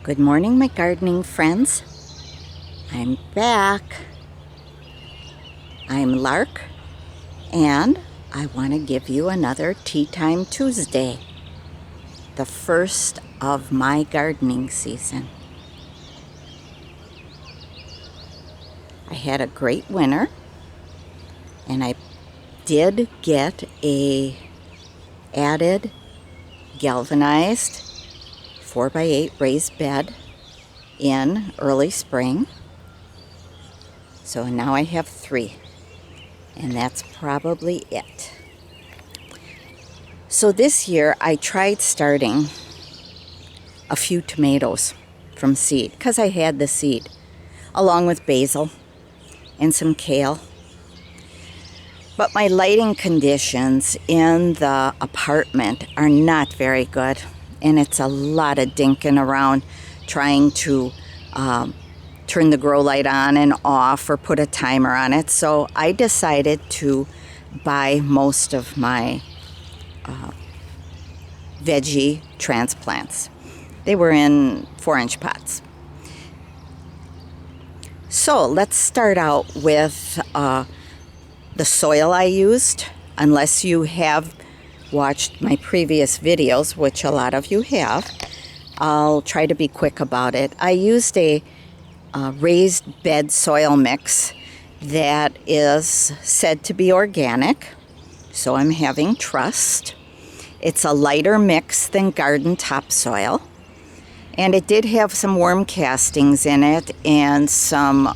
Good morning, my gardening friends. I'm back. I'm Lark, and I want to give you another Tea Time Tuesday, the first of my gardening season. I had a great winter, and I did get a added galvanized 4x8 raised bed in early spring. So now I have 3, and that's probably it. So this year I tried starting a few tomatoes from seed because I had the seed, along with basil and some kale. But my lighting conditions in the apartment are not very good, and it's a lot of dinking around trying to turn the grow light on and off or put a timer on it. So I decided to buy most of my veggie transplants. They were in 4-inch pots. So let's start out with the soil I used. Unless you have watched my previous videos, which a lot of you have, I'll try to be quick about it. I used a raised bed soil mix that is said to be organic, so I'm having trust. It's a lighter mix than garden topsoil, and it did have some worm castings in it and some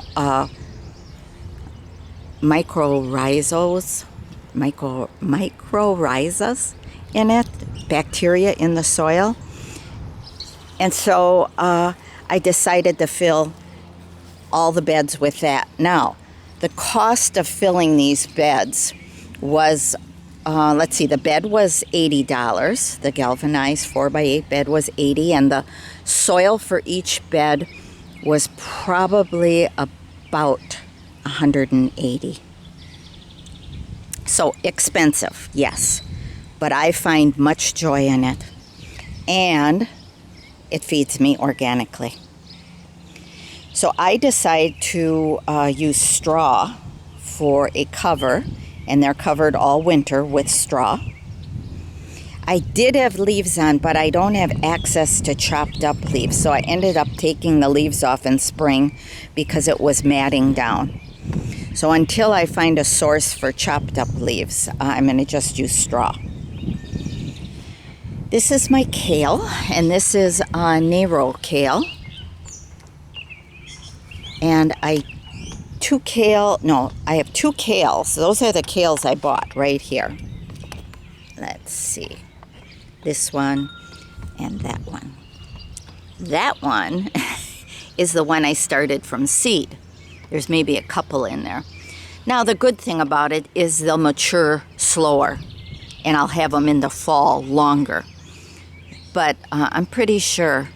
mycorrhizas in it, bacteria in the soil. And so I decided to fill all the beds with that. Now, the cost of filling these beds was, the bed was $80. The galvanized 4x8 bed was $80, and the soil for each bed was probably about $180. So expensive, yes, but I find much joy in it, and it feeds me organically. So I decide to use straw for a cover, and they're covered all winter with straw. I did have leaves on, but I don't have access to chopped up leaves, so I ended up taking the leaves off in spring because it was matting down. So until I find a source for chopped up leaves, I'm going to just use straw. This is my kale, and this is Nero kale. And I have 2 kales. Those are the kales I bought right here. Let's see. This one and that one. That one is the one I started from seed. There's maybe a couple in there. Now, the good thing about it is they'll mature slower, and I'll have them in the fall longer. But I'm pretty sure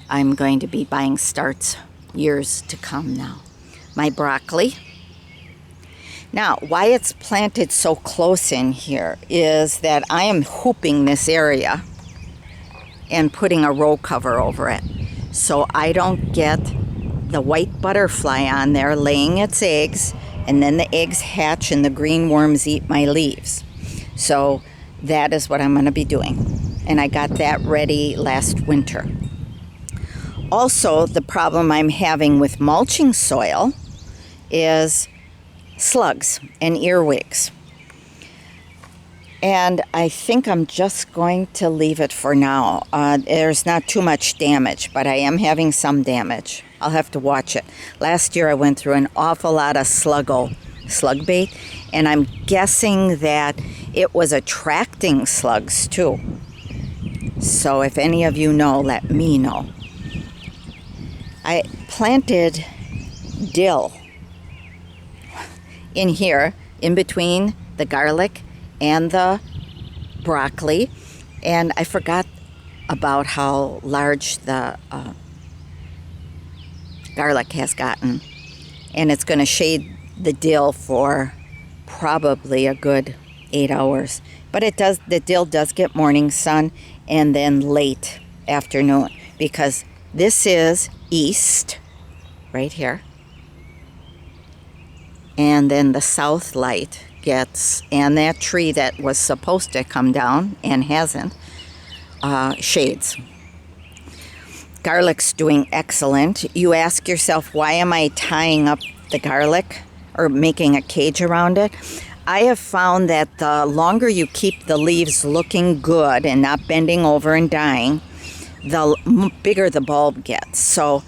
I'm going to be buying starts years to come now. My broccoli. Now, why it's planted so close in here is that I am hooping this area and putting a row cover over it, so I don't get the white butterfly on there laying its eggs, and then the eggs hatch and the green worms eat my leaves. So that is what I'm going to be doing, and I got that ready last winter. Also, the problem I'm having with mulching soil is slugs and earwigs. And I think I'm just going to leave it for now. There's not too much damage, but I am having some damage. I'll have to watch it. Last year I went through an awful lot of slug bait, and I'm guessing that it was attracting slugs too. So if any of you know, let me know. I planted dill in here, in between the garlic and the broccoli, and I forgot about how large the garlic has gotten, and it's going to shade the dill for probably a good 8 hours. But the dill does get morning sun and then late afternoon, because This is east, right here. And then the south light gets, and that tree that was supposed to come down and hasn't, shades. Garlic's doing excellent. You ask yourself, why am I tying up the garlic or making a cage around it? I have found that the longer you keep the leaves looking good and not bending over and dying, the bigger the bulb gets. So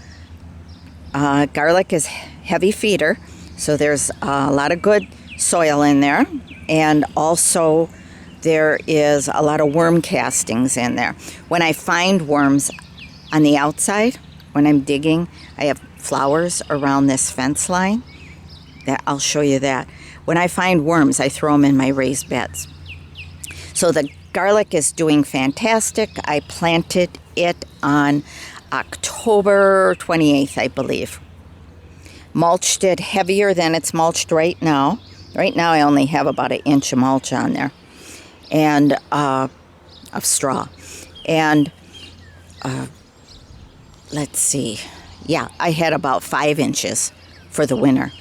garlic is heavy feeder, so there's a lot of good soil in there, and also there is a lot of worm castings in there. When I find worms on the outside, when I'm digging, I have flowers around this fence line. That I'll show you that. When I find worms, I throw them in my raised beds. So the garlic is doing fantastic. I planted it on October 28th, I believe. Mulched it heavier than it's mulched right now. Right now I only have about 1 inch of mulch on there, and of straw. And let's see, yeah, I had about 5 inches for the winter.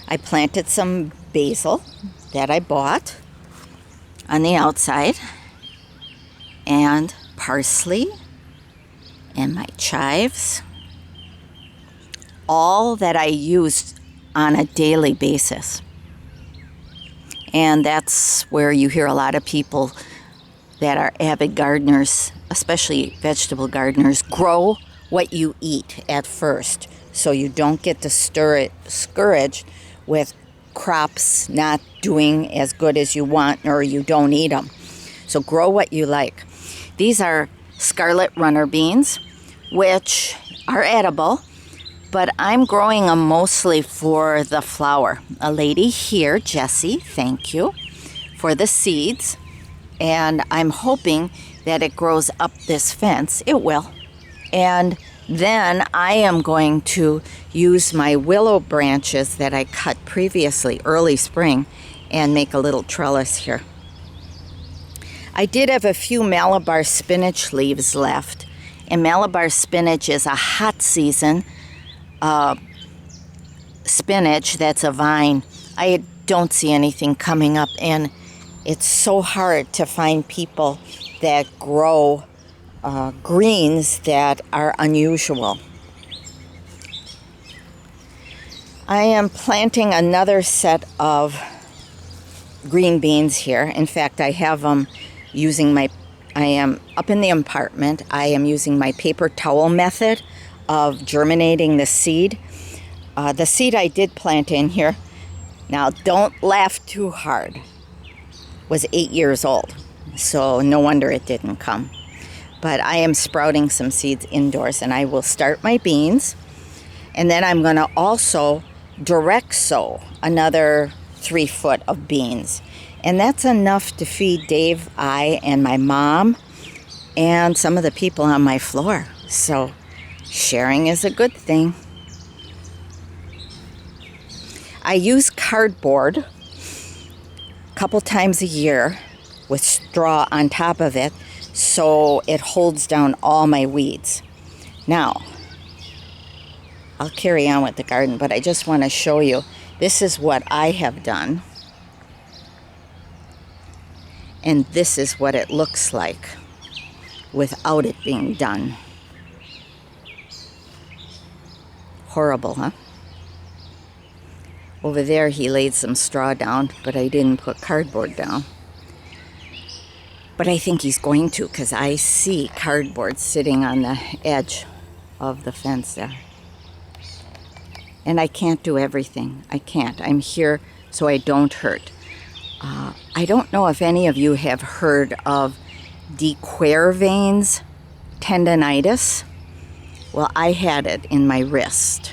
I planted some basil that I bought on the outside, and parsley, and my chives, all that I used on a daily basis. And that's where you hear a lot of people that are avid gardeners, especially vegetable gardeners, grow what you eat at first, so you don't get discouraged with crops not doing as good as you want, or you don't eat them. So grow what you like. These are scarlet runner beans, which are edible, but I'm growing them mostly for the flower. A lady here, Jessie, thank you, for the seeds, and I'm hoping that it grows up this fence. It will. And then I am going to use my willow branches that I cut previously, early spring, and make a little trellis here. I did have a few Malabar spinach leaves left, and Malabar spinach is a hot season spinach that's a vine. I don't see anything coming up, and it's so hard to find people that grow greens that are unusual. I am planting another set of green beans here. In fact, I have them using I am up in the apartment. I am using my paper towel method of germinating the seed. The seed I did plant in here, now don't laugh too hard, was 8 years old. So no wonder it didn't come. But I am sprouting some seeds indoors, and I will start my beans. And then I'm going to also direct sow another 3 foot of beans. And that's enough to feed Dave, I, and my mom, and some of the people on my floor. So sharing is a good thing. I use cardboard a couple times a year with straw on top of it, so it holds down all my weeds. Now, I'll carry on with the garden, but I just want to show you, this is what I have done. And this is what it looks like without it being done. Horrible, huh? Over there he laid some straw down, but I didn't put cardboard down. But I think he's going to, because I see cardboard sitting on the edge of the fence there. And I can't do everything. I can't. I'm here so I don't hurt. I don't know if any of you have heard of de Quervain's tendonitis. Well, I had it in my wrist,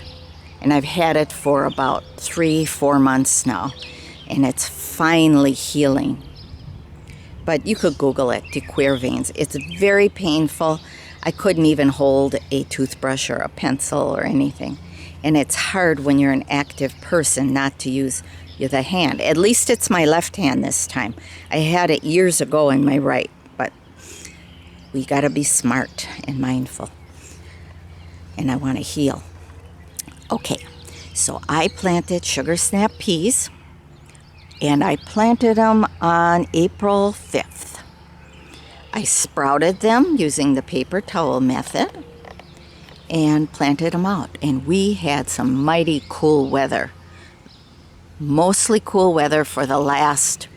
and I've had it for about 3-4 months now, and it's finally healing. But you could Google it, de Quervain's. It's very painful. I couldn't even hold a toothbrush or a pencil or anything. And it's hard when you're an active person not to use the hand. At least it's my left hand this time. I had it years ago in my right, but we got to be smart and mindful. And I want to heal. Okay, so I planted sugar snap peas, and I planted them on April 5th. I sprouted them using the paper towel method and planted them out. And we had some mighty cool weather. Mostly cool weather for the last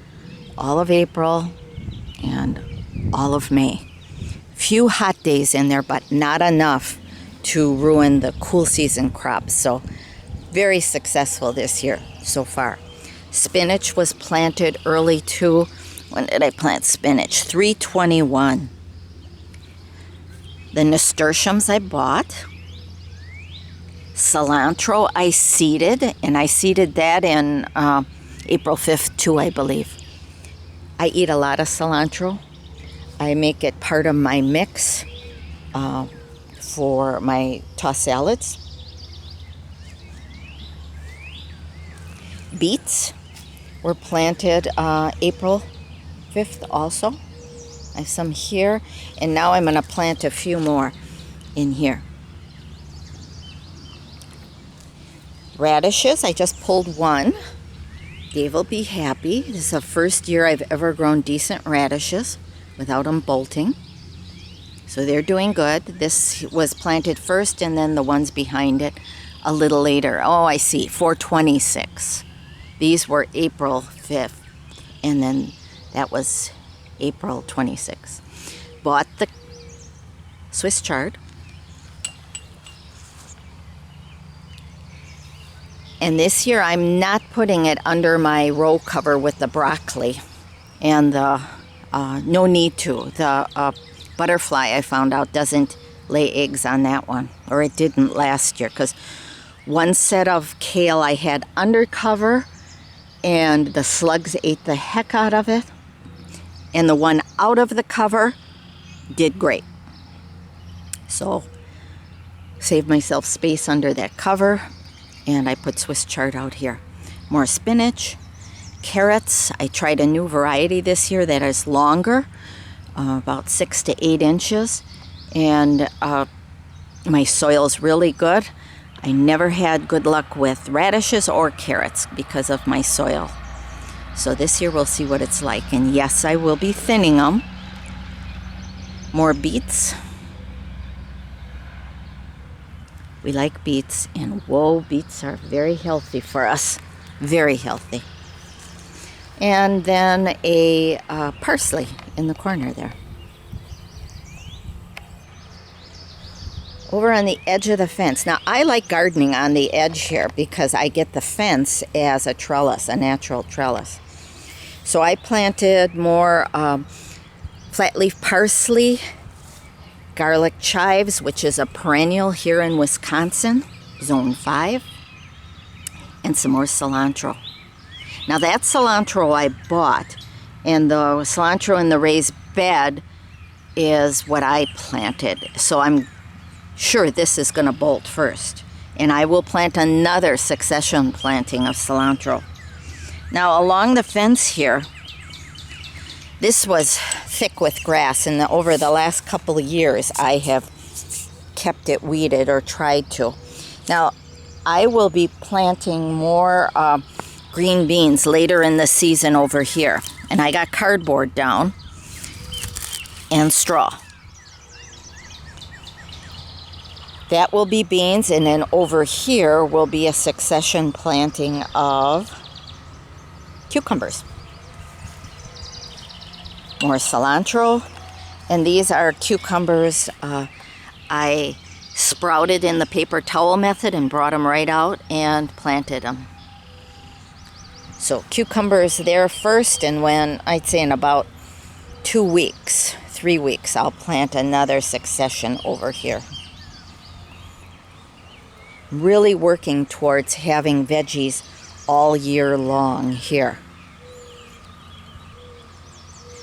all of April and all of May. Few hot days in there, but not enough to ruin the cool season crops. So very successful this year so far. Spinach was planted early too. When did I plant spinach? 3/21. The nasturtiums I bought. Cilantro I seeded, and I seeded that in April 5th too, I believe. I eat a lot of cilantro. I make it part of my mix for my tossed salads. Beets were planted April 5th also. I have some here, and now I'm going to plant a few more in here. Radishes, I just pulled one. Dave will be happy. This is the first year I've ever grown decent radishes without them bolting. So they're doing good. This was planted first, and then the ones behind it a little later. Oh, I see, 426. These were April 5th, and then that was April 26th. Bought the Swiss chard. And this year I'm not putting it under my row cover with the broccoli. And the no need to. The butterfly, I found out, doesn't lay eggs on that one. Or it didn't last year, because one set of kale I had under cover, and the slugs ate the heck out of it. And the one out of the cover did great. So, saved myself space under that cover, and I put Swiss chard out here. More spinach, carrots. I tried a new variety this year that is longer, about 6 to 8 inches, and my soil's really good. I never had good luck with radishes or carrots because of my soil. So this year we'll see what it's like. And yes, I will be thinning them. More beets. We like beets, and whoa, beets are very healthy for us. Very healthy. And then a parsley in the corner there. Over on the edge of the fence. Now, I like gardening on the edge here because I get the fence as a trellis, a natural trellis. So I planted more flat leaf parsley, garlic chives, which is a perennial here in Wisconsin, zone 5, and some more cilantro. Now that cilantro I bought, and the cilantro in the raised bed is what I planted. So I'm sure this is going to bolt first. And I will plant another succession planting of cilantro. Now along the fence here, this was thick with grass, and over the last couple of years I have kept it weeded, or tried to. Now I will be planting more green beans later in the season over here. And I got cardboard down and straw. That will be beans, and then over here will be a succession planting of cucumbers. More cilantro, and these are cucumbers I sprouted in the paper towel method and brought them right out and planted them. So cucumbers there first, and when I'd say in about 2 weeks, 3 weeks, I'll plant another succession over here. Really working towards having veggies all year long here.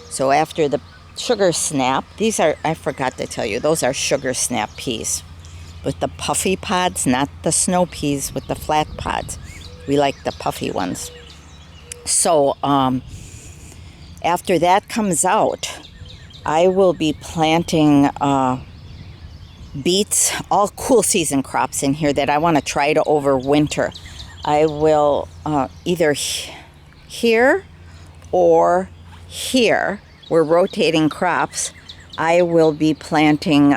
So after the sugar snap, these are, I forgot to tell you, those are sugar snap peas with the puffy pods, not the snow peas with the flat pods. We like the puffy ones. So after that comes out, I will be planting beets, all cool season crops in here that I want to try to overwinter. I will either here or here, we're rotating crops. I will be planting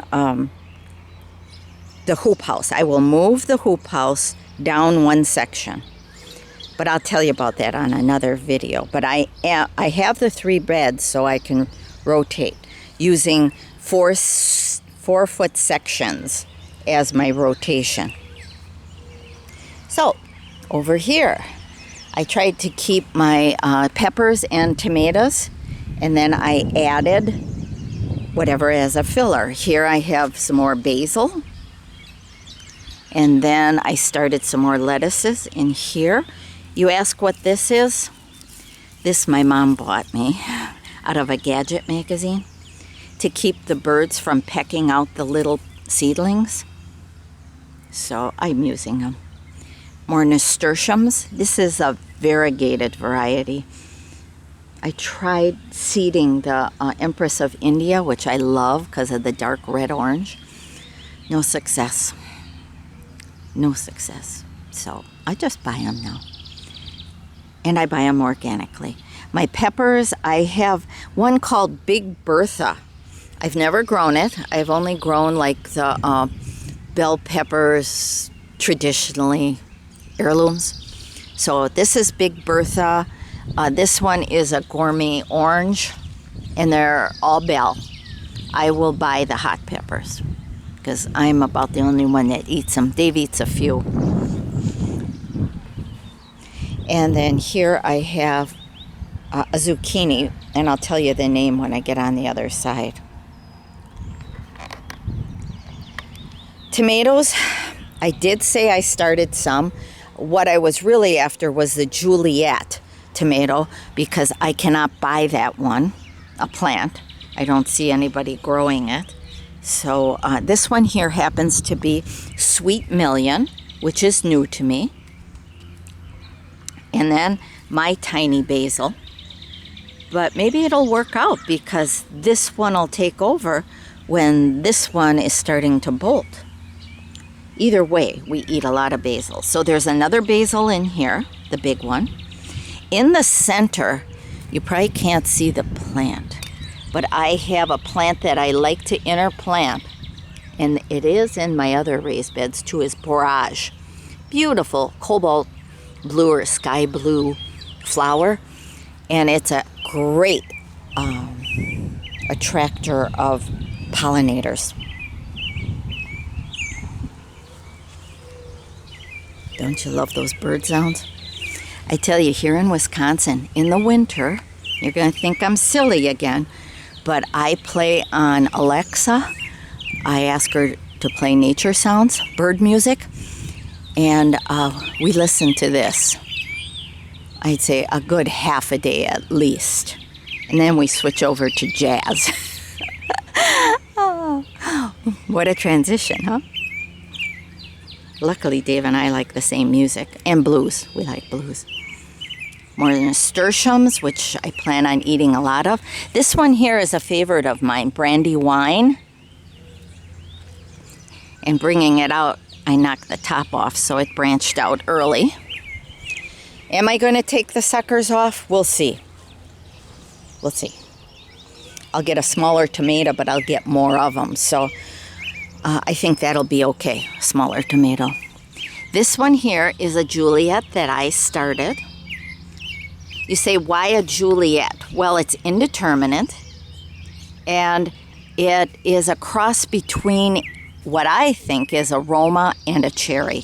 the hoop house. I will move the hoop house down one section. But I'll tell you about that on another video. But I have the 3 beds so I can rotate using 4-foot sections as my rotation. So over here, I tried to keep my peppers and tomatoes, and then I added whatever as a filler. Here I have some more basil, and then I started some more lettuces in here. You ask what this is? This my mom bought me out of a gadget magazine to keep the birds from pecking out the little seedlings. So I'm using them. More nasturtiums. This is a variegated variety. I tried seeding the Empress of India, which I love because of the dark red-orange. No success. No success. So I just buy them now. And I buy them organically. My peppers, I have one called Big Bertha. I've never grown it. I've only grown like the bell peppers, traditionally heirlooms. So this is Big Bertha. This one is a gourmet orange, and they're all bell. I will buy the hot peppers because I'm about the only one that eats them. Dave eats a few. And then here I have a zucchini, and I'll tell you the name when I get on the other side. Tomatoes, I did say I started some. What I was really after was the Juliet tomato because I cannot buy that one, a plant. I don't see anybody growing it. So this one here happens to be Sweet Million, which is new to me. And then my tiny basil. But maybe it'll work out because this one will take over when this one is starting to bolt. Either way, we eat a lot of basil. So there's another basil in here, the big one. In the center, you probably can't see the plant, but I have a plant that I like to interplant, and it is in my other raised beds too, is borage. Beautiful cobalt blue or sky blue flower, and it's a great attractor of pollinators. Don't you love those bird sounds? I tell you, here in Wisconsin, in the winter, you're going to think I'm silly again, but I play on Alexa. I ask her to play nature sounds, bird music, and we listen to this. I'd say a good half a day at least. And then we switch over to jazz. Oh, what a transition, huh? Luckily, Dave and I like the same music. And blues. We like blues. More nasturtiums, which I plan on eating a lot of. This one here is a favorite of mine, brandy wine. And bringing it out, I knocked the top off, so it branched out early. Am I going to take the suckers off? We'll see. We'll see. I'll get a smaller tomato, but I'll get more of them. So I think that'll be okay, smaller tomato. This one here is a Juliet that I started. You say, why a Juliet? Well, it's indeterminate, and it is a cross between what I think is a Roma and a cherry.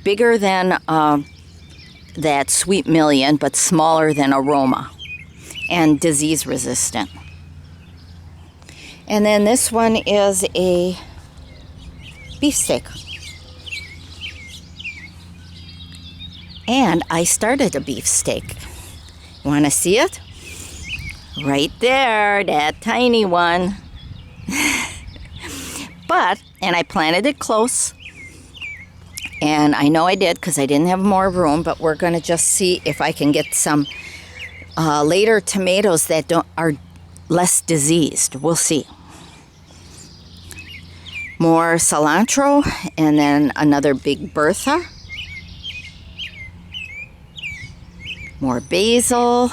Bigger than that Sweet Million, but smaller than a Roma, and disease resistant. And then this one is a beefsteak. And I started a beefsteak. Want to see it? Right there, that tiny one. And I planted it close. And I know I did because I didn't have more room, but we're going to just see if I can get some later tomatoes that less diseased. We'll see. More cilantro, and then another big Bertha. More basil.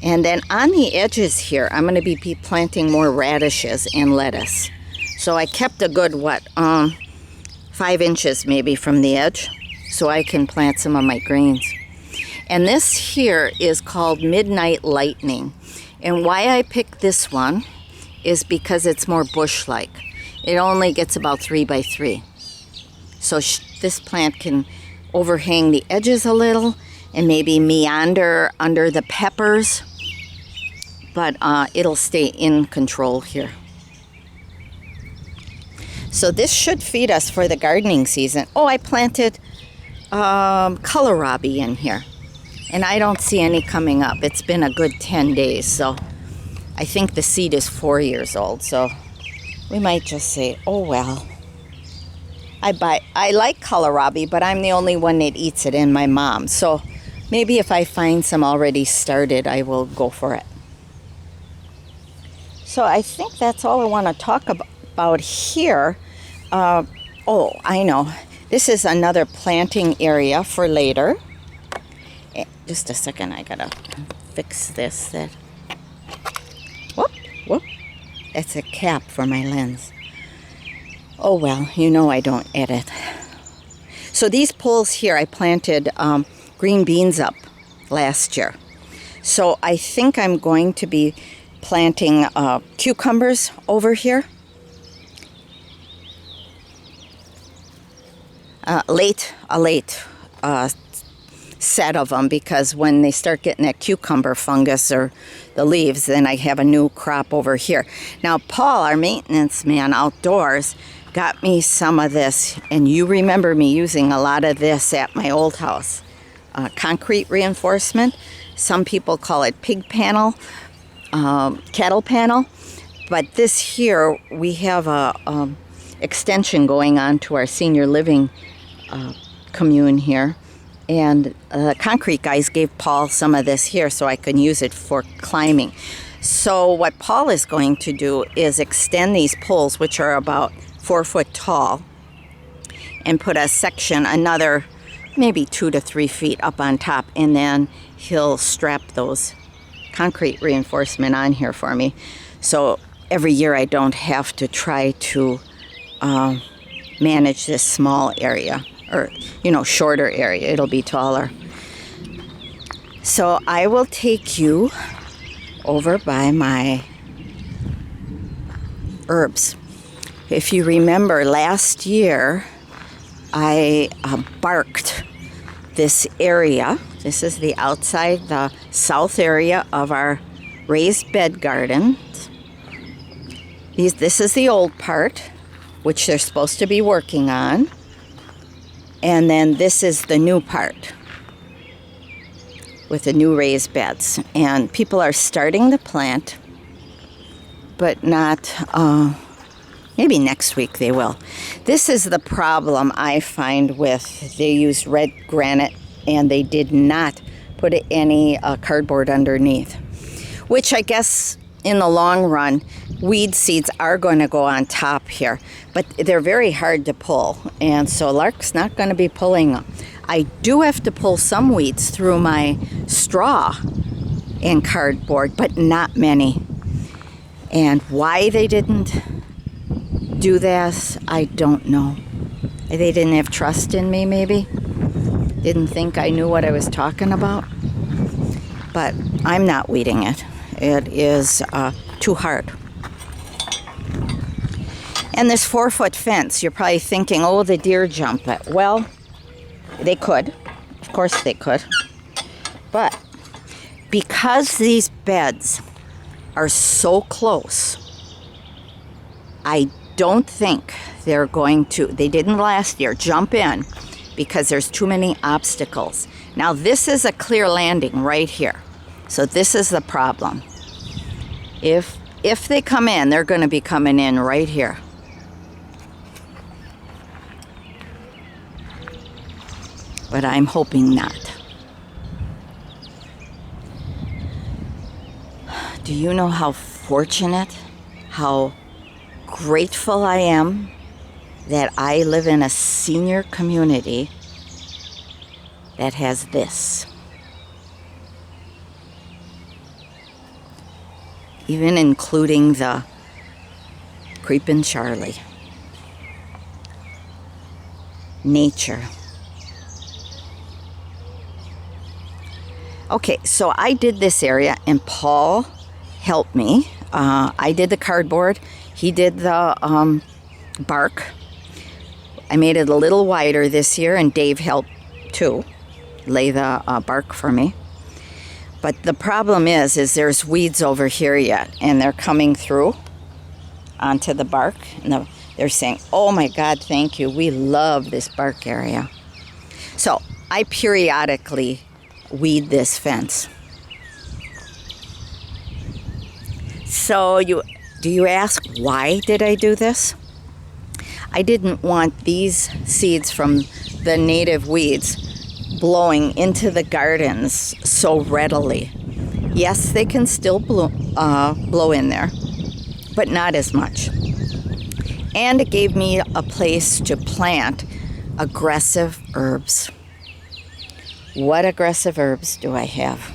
And then on the edges here, I'm going to be planting more radishes and lettuce. So I kept a good, 5 inches maybe from the edge, so I can plant some of my greens. And this here is called Midnight Lightning. And why I picked this one is because it's more bush-like. It only gets about 3 by 3. So this plant can overhang the edges a little and maybe meander under the peppers. But it'll stay in control here. So this should feed us for the gardening season. Oh, I planted kohlrabi in here. And I don't see any coming up. It's been a good 10 days. So I think the seed is 4 years old. So we might just say, oh, well. I like kohlrabi, but I'm the only one that eats it, and my mom. So maybe if I find some already started, I will go for it. So I think that's all I want to talk about here. Oh, I know. This is another planting area for later. Just a second, I gotta fix this. Whoop, whoop. That's a cap for my lens. Oh well, you know I don't edit. So these poles here, I planted green beans up last year. So I think I'm going to be planting cucumbers over here. A late set of them, because when they start getting that cucumber fungus or the leaves, then I have a new crop over here. Now Paul, our maintenance man outdoors, got me some of this, and you remember me using a lot of this at my old house. Concrete reinforcement. Some people call it pig panel. Cattle panel, but this here we have a extension going on to our senior living commune here, and the concrete guys gave Paul some of this here so I can use it for climbing. So what Paul is going to do is extend these poles, which are about 4 foot tall, and put a section another maybe 2 to 3 feet up on top, and then he'll strap those concrete reinforcement on here for me, so every year I don't have to try to manage this small area, or shorter area. It'll be taller. So I will take you over by my herbs. If you remember last year, I barked this area. This is the outside, the south area of our raised bed garden. This is the old part, which they're supposed to be working on. And then this is the new part with the new raised beds. And people are starting to plant, but not, maybe next week they will. This is the problem I find with, they used red granite and they did not put any cardboard underneath, which I guess in the long run, weed seeds are going to go on top here, but they're very hard to pull, and so LARK'S not going to be pulling them. I do have to pull some weeds through my straw and cardboard, but not many. And why they didn't do this, I don't know. They didn't have trust in me, maybe. Didn't think I knew what I was talking about. But I'm not weeding it. It is too hard. And this 4 foot fence, you're probably thinking, oh, the deer jump it. Well, they could. Of course they could. But because these beds are so close, I don't think they're going to, they didn't last year, jump in because there's too many obstacles. Now this is a clear landing right here. So this is the problem. If they come in, they're going to be coming in right here. But I'm hoping not. Do you know how fortunate, how grateful I am that I live in a senior community that has this? Even including the Creepin' Charlie. Nature. Okay, so I did this area and Paul helped me. I did the cardboard. He did the bark. I made it a little wider this year, and Dave helped too lay the bark for me. But the problem is there's weeds over here yet, and they're coming through onto the bark. And they're saying, oh my God, thank you. We love this bark area. So I periodically weed this fence. So do you ask, why did I do this? I didn't want these seeds from the native weeds blowing into the gardens so readily. Yes, they can still blow in there, but not as much. And it gave me a place to plant aggressive herbs. What aggressive herbs do I have?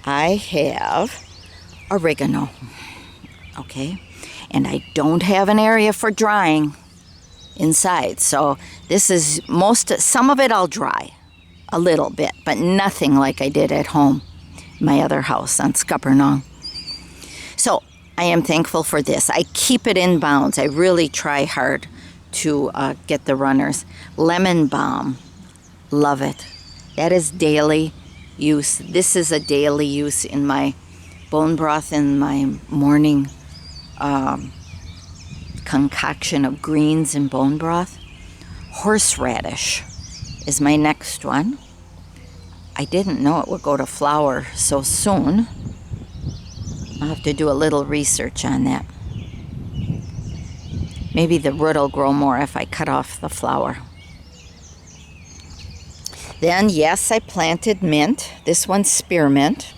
I have oregano, okay? And I don't have an area for drying inside. So this is some of it I'll dry a little bit, but nothing like I did at home, my other house on Scuppernong. So I am thankful for this. I keep it in bounds. I really try hard to get the runners. Lemon balm, love it. That is daily use. This is a daily use in my bone broth in my morning concoction of greens and bone broth. Horseradish is my next one. I didn't know it would go to flower so soon. I'll have to do a little research on that. Maybe the root will grow more if I cut off the flower. Then, yes, I planted mint. This one's spearmint.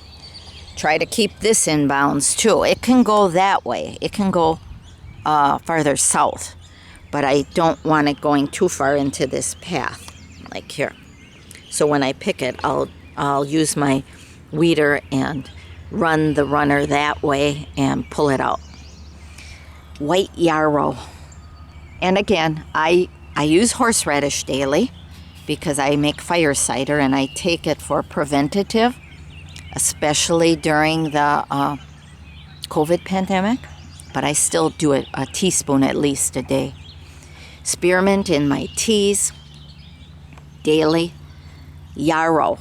Try to keep this in bounds too. It can go that way. It can go farther south, but I don't want it going too far into this path, like here. So when I pick it, I'll use my weeder and run the runner that way and pull it out. White yarrow. And again, I use horseradish daily because I make fire cider and I take it for preventative, especially during the COVID pandemic. But I still do it a teaspoon at least a day. Spearmint in my teas daily. Yarrow,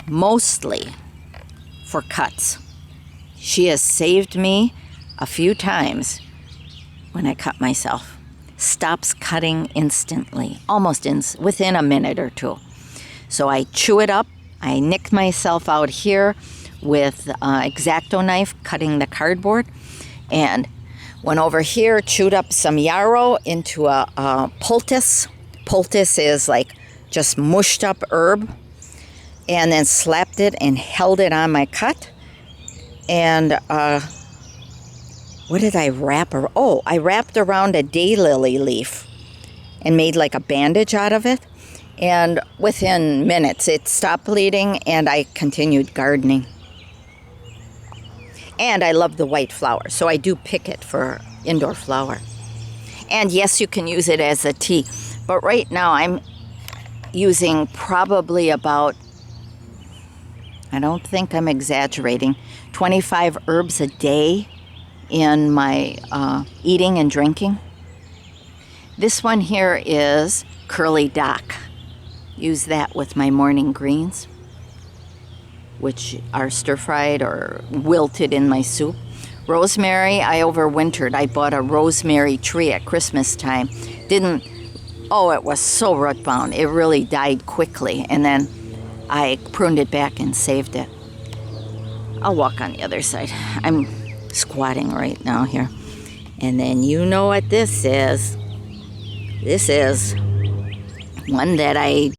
mostly for cuts. She has saved me a few times when I cut myself. Stops cutting instantly, almost within a minute or two. So I chew it up. I nicked myself out here with X-Acto knife cutting the cardboard, and went over here, chewed up some yarrow into a poultice. Poultice is like just mushed up herb, and then slapped it and held it on my cut. And what did I wrap her? Oh, I wrapped around a daylily leaf and made like a bandage out of it. And within minutes, it stopped bleeding and I continued gardening. And I love the white flower, so I do pick it for indoor flower. And yes, you can use it as a tea. But right now I'm using probably about, I don't think I'm exaggerating, 25 herbs a day in my eating and drinking. This one here is curly dock. Use that with my morning greens, which are stir-fried or wilted in my soup. Rosemary, I overwintered. I bought a rosemary tree at Christmas time. It was so root-bound. It really died quickly, and then I pruned it back and saved it. I'll walk on the other side. I'm squatting right now here. And then you know what this is. This is one that I